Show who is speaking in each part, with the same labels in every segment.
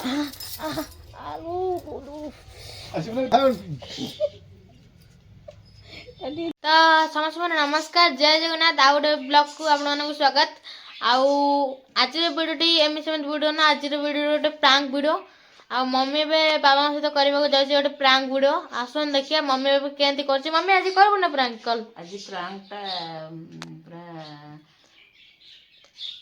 Speaker 1: ଆଳୁ ତ ସମସ୍ତଙ୍କୁ ନମସ୍କାର, ଜୟ ଜଗନ୍ନାଥ। ଆଉ ଗୋଟେ ବ୍ଲଗକୁ ଆପଣମାନଙ୍କୁ ସ୍ୱାଗତ। ଆଉ ଆଜିର ଭିଡ଼ିଓଟି ଏମିତି ସେମିତି ଭିଡ଼ିଓ ନା, ଆଜିର ଭିଡ଼ିଓ ଗୋଟେ ପ୍ରାଙ୍କ ଭିଡ଼ିଓ। ଆଉ ମମି ଏବେ ବାବାଙ୍କ ସହିତ କରିବାକୁ ଯାଉଛି ଗୋଟେ ପ୍ରାଙ୍କ ଭିଡ଼ିଓ। ଆସନ୍ତୁ ଦେଖିବା ମମି ଏବେ କେମିତି କରୁଛି। ମମି ଆଜି କରିବୁ ନା ପ୍ରାଙ୍କ କଲ୍?
Speaker 2: ଆଜି ପ୍ରାଙ୍କଟା ପୁରା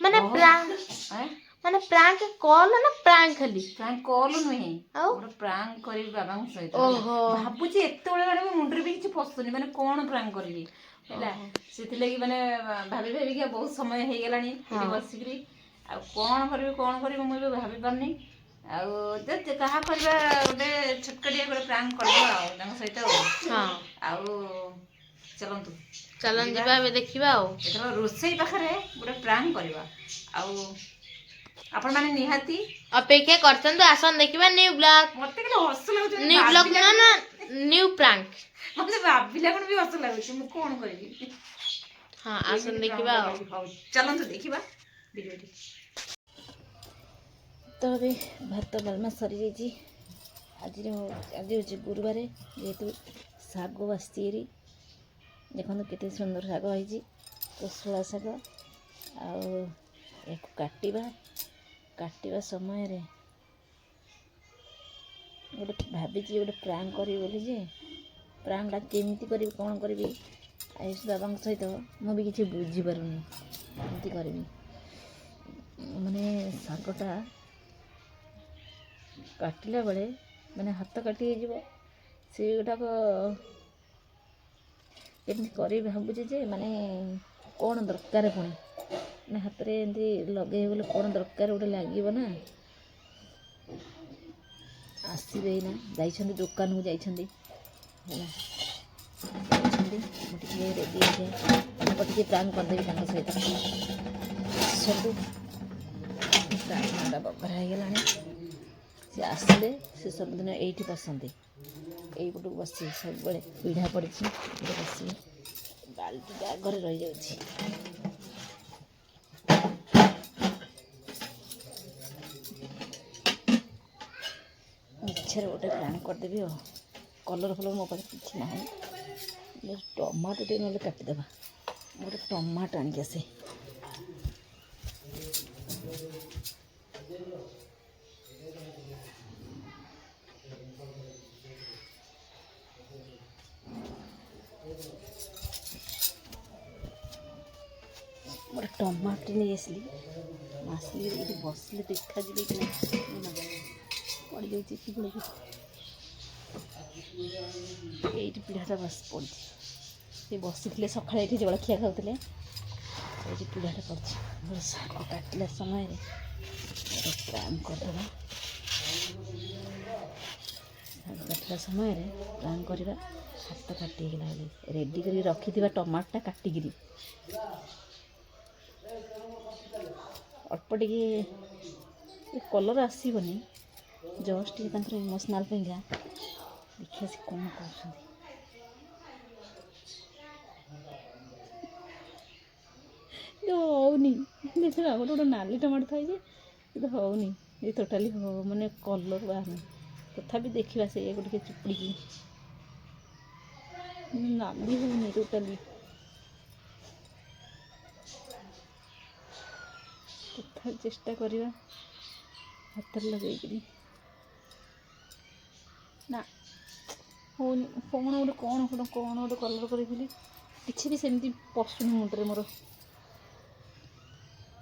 Speaker 1: ମାନେ ପ୍ରାଙ୍କ କଲ୍ ନା ପ୍ରାଙ୍କ ଖାଲି?
Speaker 2: ପ୍ରାଙ୍କ କଲ୍ ନୁହେଁ,
Speaker 1: ଆଉ
Speaker 2: ଗୋଟେ ପ୍ରାଙ୍କ କରିବି ବାବାଙ୍କ ସହିତ।
Speaker 1: ଓହୋ।
Speaker 2: ଭାବୁଛି ଏତେବେଳେ ମାନେ ମୋ ମୁଣ୍ଡରେ ବି କିଛି ପଶୁନି, ମାନେ କଣ ପ୍ରାଙ୍କ କରିବି ହେଲା। ସେଥିଲାଗି ମାନେ ଭାବି ଭାବିକା ବହୁତ ସମୟ ହେଇଗଲାଣି ଏଠି ବସିକିରି। ଆଉ କଣ କରିବି ମୁଁ ଏବେ ଭାବି ପାରୁନି। ଆଉ କାହା କରିବା ଗୋଟେ ଛୋଟକାଟିଆ ଗୋଟେ ପ୍ରାଙ୍କ କରିଦେବା ଆଉ ତାଙ୍କ ସହିତ ଆଉ ଚାଲନ୍ତୁ
Speaker 1: ଯିବା ଏବେ ଦେଖିବା। ଆଉ
Speaker 2: ଏଥର ରୋଷେଇ ପାଖରେ ଗୋଟେ ପ୍ରାଙ୍କ କରିବା। ଆଉ ଆପଣମାନେ ନିହାତି
Speaker 1: ଅପେକ୍ଷା କରିଥାନ୍ତୁ, ଆସନ୍ତୁ ଦେଖିବା ନ୍ୟୁ ବ୍ଲଗ।
Speaker 2: ମତେ କେତେ ହସ ଲାଗୁଛି,
Speaker 1: ନ୍ୟୁ ବ୍ଲଗ ନା ନ୍ୟୁ ପ୍ରାଙ୍କ।
Speaker 2: ମତେ ଭାବିଲା କଣ ବି ହସ ଲାଗୁଛି, ମୁଁ କଣ କରିବି।
Speaker 1: ଆସନ୍ତୁ ଦେଖିବା। ଆଉ
Speaker 2: ହଉ ଚାଲନ୍ତୁ ଦେଖିବା ଭିଡ଼ିଓଟି। ତ ଏବେ ଭାତ ଡାଲମା ସରିଯାଇଛି। ଆଜି ହେଉଛି ଗୁରୁବାର, ଯେହେତୁ ଶାଗ ବାସିଛି ଏରି। ଦେଖନ୍ତୁ କେତେ ସୁନ୍ଦର ଶାଗ ହେଇଛି, କୋଶଳା ଶାଗ। ଆଉ ଏହାକୁ କାଟିବା ସମୟରେ ଭାବିଛି ଗୋଟେ ପ୍ରାଙ୍କ କରିବି ବୋଲି, ଯେ ପ୍ରାଙ୍କଟା କେମିତି କରିବି, କ'ଣ କରିବି ଆୟୁଷ ବାବାଙ୍କ ସହିତ ମୁଁ ବି କିଛି ବୁଝିପାରୁନି କେମିତି କରିବି। ମାନେ ଶାଗଟା କାଟିଲା ବେଳେ ମାନେ ହାତ କାଟି ହେଇଯିବ, ସେଗୁଡ଼ାକ କେମିତି କରିବି ଭାବୁଛି। ଯେ ମାନେ କ'ଣ ଦରକାର, ପୁଣି ମାନେ ହାତରେ ଏମିତି ଲଗେଇ ଗଲେ କ'ଣ ଦରକାର ଗୋଟେ ଲାଗିବ ନା। ଆସିବେ ଏଇନା, ଯାଇଛନ୍ତି ଦୋକାନକୁ ଯାଇଛନ୍ତି ହେଲା। ମୁଁ ଟିକେ ରେଡ଼ି ହେଇଯାଏ, ତାଙ୍କ ଟିକେ ପ୍ରାଙ୍କ କରିଦେବି ତାଙ୍କ ସହିତ। ଆସନ୍ତୁ, ଡାଲମାଟା ବଘରା ହେଇଗଲାଣି। ସେ ଆସିଲେ, ସେ ସବୁଦିନ ଏଇଠି ବସନ୍ତି, ଏଇପଟକୁ ବସିବେ ସବୁବେଳେ। ପିଢ଼ା ପଡ଼ିଛି, ଏଇଠି ବସିବେ। ବାଲ୍ଟିଟା ଆଗରେ ରହିଯାଉଛି। ମିଛରେ ଗୋଟେ ପ୍ରାଙ୍କ କରିଦେବି ଆଉ। କଲର୍ ଫଲର୍ ମୋ ପାଖରେ କିଛି ନାହିଁ। ଟମାଟୋ ଟିକେ ନହେଲେ କାଟିଦେବା। ଗୋଟେ ଟମାଟୋ ଆଣିକି ଆସେ। ଗୋଟେ ଟମାଟୋ ନେଇ ଆସିଲି। ଏଇଠି ବସିଲେ ଦେଖାଯିବେ କି ନାହିଁ ପଡ଼ିଯାଇଛି ପିଢ଼ାକୁ। ଏଇଠି ପିଢ଼ାଟା ପଡ଼ିଛି। ସେ ବସିଥିଲେ ସକାଳେ, ଏଇଠି ଜଳଖିଆ ଖାଉଥିଲେ। ଏଇଠି ପିଢ଼ାଟା ପଡ଼ିଛି। ଶାଗ କାଟିଲା ସମୟରେ ଗୋଟେ ପ୍ରାଙ୍କ କରିଦେବା। ଶାଗ କାଟିଲା ସମୟରେ ପ୍ରାଙ୍କ କରିବା। ହାତ କାଟି ହେଇଗଲା ବୋଲି ରେଡ଼ି କରିକି ରଖିଥିବା ଟମାଟୋଟା କାଟିକିରି ଅଳ୍ପ ଟିକେ କଲର୍ ଆସିବନି, ଜଷ୍ଟ ଟିକେ ତାଙ୍କର ଇମୋସନାଲ୍ ପାଇଁକା। ଦେଖିବା ସେ କ'ଣ କରୁଛନ୍ତି। ହଉନି, ଦେଖିଲା ଗୋଟେ ନାଲି ଟମାଟୋ ଥାଇଛି, କିନ୍ତୁ ହଉନି। ଏ ଟୋଟାଲି ମାନେ କଲର୍ ବାହାରୁନି। ତଥାପି ଦେଖିବା ସେଇଆକୁ ଟିକେ ଚିପୁଡ଼ିକି। ନାଲି ହଉନି ଟୋଟାଲି। ତଥାପି ଚେଷ୍ଟା କରିବା ହାତରେ ଲଗେଇକିରି। ନା ହଉନି। କ'ଣ ଗୋଟେ କଲର୍ କରିଥିଲି, କିଛି ବି ସେମିତି ପଶୁନି ମୁଣ୍ଡରେ ମୋର।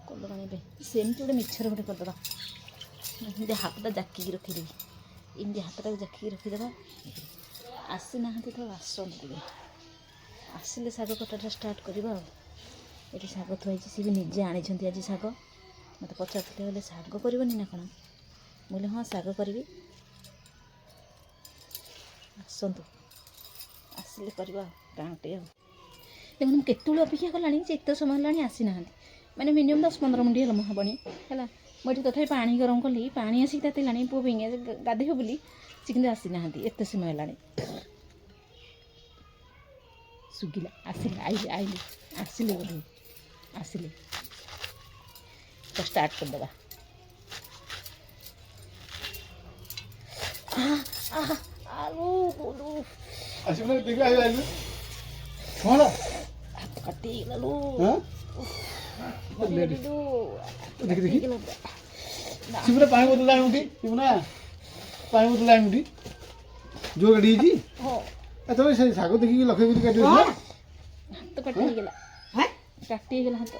Speaker 2: କଲର୍ ଆଣିବା ପାଇଁ ସେମିତି ଗୋଟେ ମିଛରେ ଗୋଟେ କରିଦେବା। ଏମିତି ହାତଟା ଜାକିକି ରଖିଦେବି। ଏମିତି ହାତଟାକୁ ଜାକିକି ରଖିଦେବା। ଆସିନାହାନ୍ତି ତ, ଆସନ୍ତୁ ଟିକେ। ଆସିଲେ ଶାଗ କଟାଟା ଷ୍ଟାର୍ଟ କରିବା ଆଉ। ଏଠି ଶାଗ ଥୁଆ ହେଇଛି, ସିଏ ବି ନିଜେ ଆଣିଛନ୍ତି ଆଜି ଶାଗ। ମୋତେ ପଚାରୁଥିଲେ, ହେଲେ ଶାଗ କରିବନି ନା କ'ଣ? ମୁଁ କହିଲି ହଁ ଶାଗ କରିବି, ଆସନ୍ତୁ। ଆସିଲେ କରିବା ପ୍ରାଙ୍କଟେ ଆଉ। ଦେଖନ୍ତୁ ମୁଁ କେତେବେଳେ ଅପେକ୍ଷା କଲାଣି, ଯେ ଏତେ ସମୟ ହେଲାଣି ଆସିନାହାନ୍ତି। ମାନେ ମିନିମମ୍ 10-15 ମିନିଟ୍ ହେଲା ହବଣି ହେଲା। ମୁଁ ଏଠି ତଥାପି ପାଣି ଗରମ କଲି, ପାଣି ଆସିକି ତାତିଲାଣି ପୁଅ ପାଇଁକା ଗାଧୋଇବ ବୋଲି। ସେ କିନ୍ତୁ ଆସିନାହାନ୍ତି, ଏତେ ସମୟ ହେଲାଣି। ଶୁଖିଲା ଆସିଲେ ବୋଧେ। ଆସିଲେ ତ ଷ୍ଟାର୍ଟ କରିଦେବା। ଆଳୁ କୋଲୁ
Speaker 3: ଆସିବୁ ନା ଦେଖିଲା ଆଇଲୁ କ'ଣ
Speaker 2: ହାତ କାଟିଗଲୁ
Speaker 3: ଦେଖି ଦେଖି ଶିବୁନା ପାଣି ବୋତଲ ଆଣିବୁଟି ଶିବୁନା ପାଣି ବୋତଲ ଆଣିବୁଟି ଯୋଉ ଗାଡ଼ି ହେଇଛି ତମେ ସେ ଶାଗ ଦେଖିକି ଲକ୍ଷ୍ୟ କରି କାଟି
Speaker 2: ହାତ କାଟି ହେଇଗଲା କାଟି ହେଇଗଲା ହାତ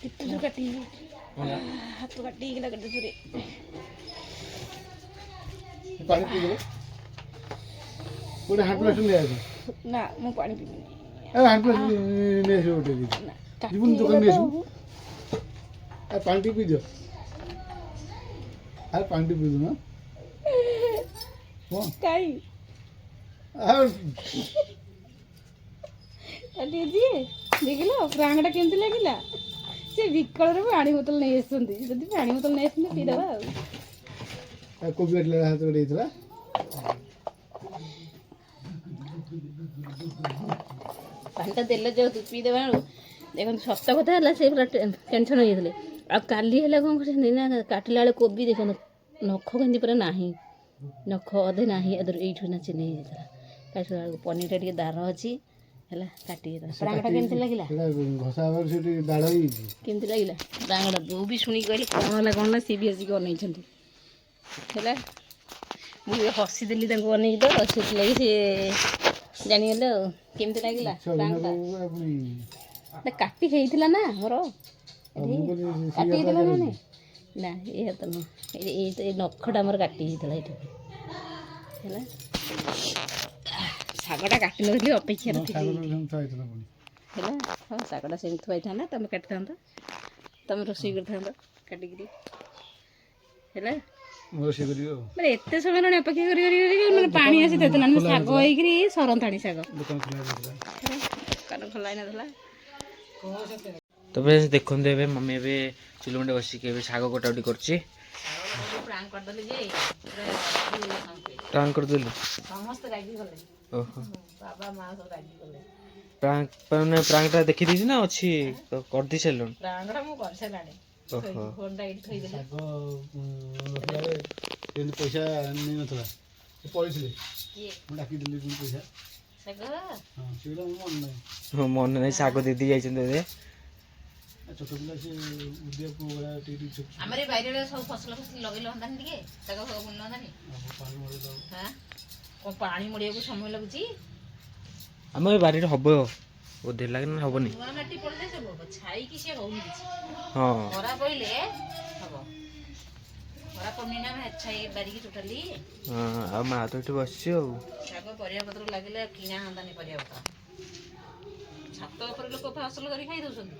Speaker 2: କେତେ ଜୋର କାଟି ହାତ କାଟି ହେଇଗଲା କେତେ ଜୋରେ
Speaker 3: ପାଣି ପିଇଦେବେ ଗୋଟେ ହ୍ୟାଣ୍ଡ ପ୍ଲାଷ୍ଟ ନେଇ ଆସିବ
Speaker 2: ନା ମୁଁ ପାଣି ପିଇବିନି
Speaker 3: ହ୍ୟାଣ୍ଡ ପ୍ଲାଷ୍ଟ ନେଇ ଆସିବ ଗୋଟେ ଯିବୁନି ଦୋକାନ ନେଇ ଆସିବୁ ପାଣି ଟିକେ ପିଇଦିଅ ଆରେ ପାଣି ଟିକେ ପିଇଦେବୁ ନା
Speaker 2: କାଇ
Speaker 3: ଆଉ
Speaker 2: ଯିଏ ଦେଖିଲ ପ୍ରାଙ୍ଗଟା କେମିତି ଲାଗିଲା ସେ ବିକଳରେ ପାଣି ବୋତଲ ନେଇ ଆସିଛନ୍ତି ଯଦି ପାଣି ବୋତଲ ନେଇ ଆସିଛନ୍ତି ପିଇଦେବା ଆଉ
Speaker 3: କୋବି କାଟିଲା ହାତ ଗୋଟେ ହେଇଥିଲା
Speaker 2: ପାଣିଟା ଦେଲେ ଯେହେତୁ ପିଇଦେବା ଆଉ ଦେଖନ୍ତୁ ସତ କଥା ହେଲା ସେ ପୁରା ଟେନସନ୍ ହେଇଯାଇଥିଲେ ଆଉ କାଲି ହେଲା କ'ଣ କରିଛନ୍ତି ନା କାଟିଲା ବେଳେ କୋବି ଦେଖନ୍ତୁ ନଖ କେମିତି ପୁରା ନାହିଁ ନଖ ଅଧେ ନାହିଁ ଏଇଠୁ ନା ଚିହ୍ନି ହେଇଯାଇଥିଲା କାଟିଲା ବେଳକୁ ପନିରଟା ଟିକେ ଦାର ଅଛି ହେଲା କାଟି ପ୍ରାଙ୍ଗଟା କେମିତି ଲାଗିଲା
Speaker 3: ଘଷା ହେବାରୁ ସେଠି ଦାଢ଼ ହେଇଯାଇଛି
Speaker 2: କେମିତି ଲାଗିଲା ପ୍ରାଙ୍ଗଟା ବୋଉ ବି ଶୁଣିକି କହିଲେ କ'ଣ ହେଲା କ'ଣ ନା ସିଏ ବି ଆସିକି ଅନେଇଛନ୍ତି ହେଲା ମୁଁ ବି ହସିଦେଲି ତାଙ୍କୁ ଅନେଇକି ତ ସେଥିଲାଗି ସିଏ ଜାଣିଗଲେ ଆଉ କେମିତି ଲାଗିଲା ପ୍ରାଙ୍ଗଟା କାଟି ହେଇଥିଲା ନା ମୋର କାଟି ହେଇଥିଲା ନା ନାଇଁ ନା ଏ ହାତ ନୁହଁ ଏଇ ନଖଟା ଆମର କାଟି ହେଇଥିଲା ଏଇଠି ହେଲା ଶାଗଟା କାଟି ନଥିଲି ଅପେକ୍ଷା ହେଲା ହଁ ଶାଗଟା ସେମିତି ଥୁଆ ହେଇଥାନ୍ତା ତମେ କାଟିଥାନ୍ତ ତମେ ରୋଷେଇ କରିଥାନ୍ତ କାଟିକିରି ହେଲା ମାନେ ଏତେ ସମୟ ହେଲାଣି ଅପେକ୍ଷା କରି ମାନେ ପାଣି ଆସି ଦେଇଥିଲା ନା ଶାଗ ହେଇକିରି ସରନ୍ତାଣି ଶାଗ ଦୋକାନ ଖୋଲା ହେଇନଥିଲା
Speaker 4: ତବେ ଦେଖନ୍ତୁ ଏବେ ମମି ଏବେ ଚୁଲି ମୁଣ୍ଡେ ବସିକି ଏବେ ଶାଗ କଟାକଟି କରୁଛି ପ୍ରାଙ୍କ କରିଦେଲି
Speaker 2: ସମସ୍ତେ ରାଗି ଗଲେ
Speaker 4: ଓହୋ
Speaker 2: ବାବା ମା ସବୁ ରାଗି ଗଲେ
Speaker 4: ମାନେ ପ୍ରାଙ୍କଟା ଦେଖିଦେଇଛି ନା ଅଛି କରିଦେଇ ସାରିଲୁଣି
Speaker 2: ପ୍ରାଙ୍ଗଟା ମୁଁ କରିସାରିଲାଣି
Speaker 4: ଓହୋ
Speaker 2: ଫୋନଟା ଏଇଠି ଥୋଇଦେଲି
Speaker 3: ଯେମିତି ପଇସା ନେଇନଥିଲା ପଳେଇଥିଲେ
Speaker 2: କିଏ
Speaker 3: ମୁଁ ଡାକିଦେଲି ପୁଣି ପଇସା
Speaker 2: ଶାଗ
Speaker 3: ହଁ ସେଇଟା ମୋ ମନେ ନାହିଁ
Speaker 4: ହଁ ମନେ ନାହିଁ ଶାଗ ଦିଦି ଯାଇଛନ୍ତି ଏବେ
Speaker 3: ଛୋଟ ପିଲା ସେ ଉଦିଆ ପୁଅ ଭଳିଆ ଟିକେ ଛୋଟ
Speaker 2: ଆମର ଏଇ ବାଇରେ ସବୁ ଫସଲ ଲଗେଇଲେ ହନ୍ତାନି ଟିକେ ଶାଗ ଫାଗ ବୁଣି ହନ୍ତାନି
Speaker 3: ପାଣି ମଡ଼େଇ
Speaker 2: ହାଁ କ'ଣ ପାଣି ମଡ଼ିବାକୁ ସମୟ ଲାଗୁଛି
Speaker 4: ଆମ ଏ ବାରିରେ ହବ ବୋଧେ ଲାଗେ ନା ହବନି
Speaker 2: ନୂଆ ମାଟି ପଡ଼ିଲେ ସବୁ ହବ ଛାଇକି ସେ ହଉନି କିଛି
Speaker 4: ହଁ
Speaker 2: ଖରା ପଡ଼ିଲେ ହବ ଖରା ପଡ଼ିନି ନା ଆମେ ଛାଇ ବାରିକି ଟୋଟାଲି
Speaker 4: ହଁ ଆଉ ମା ତ ଏଠି ବସିଛି ଆଉ
Speaker 2: ଶାଗ ପରିବା ପତ୍ର ଲାଗିଲେ କିଣା ହନ୍ତାନି ପରିବା ପତ୍ର ଛାତ ଉପରେ ଲୋକ ଫସଲ କରି ଖାଇ ଦଉଛନ୍ତି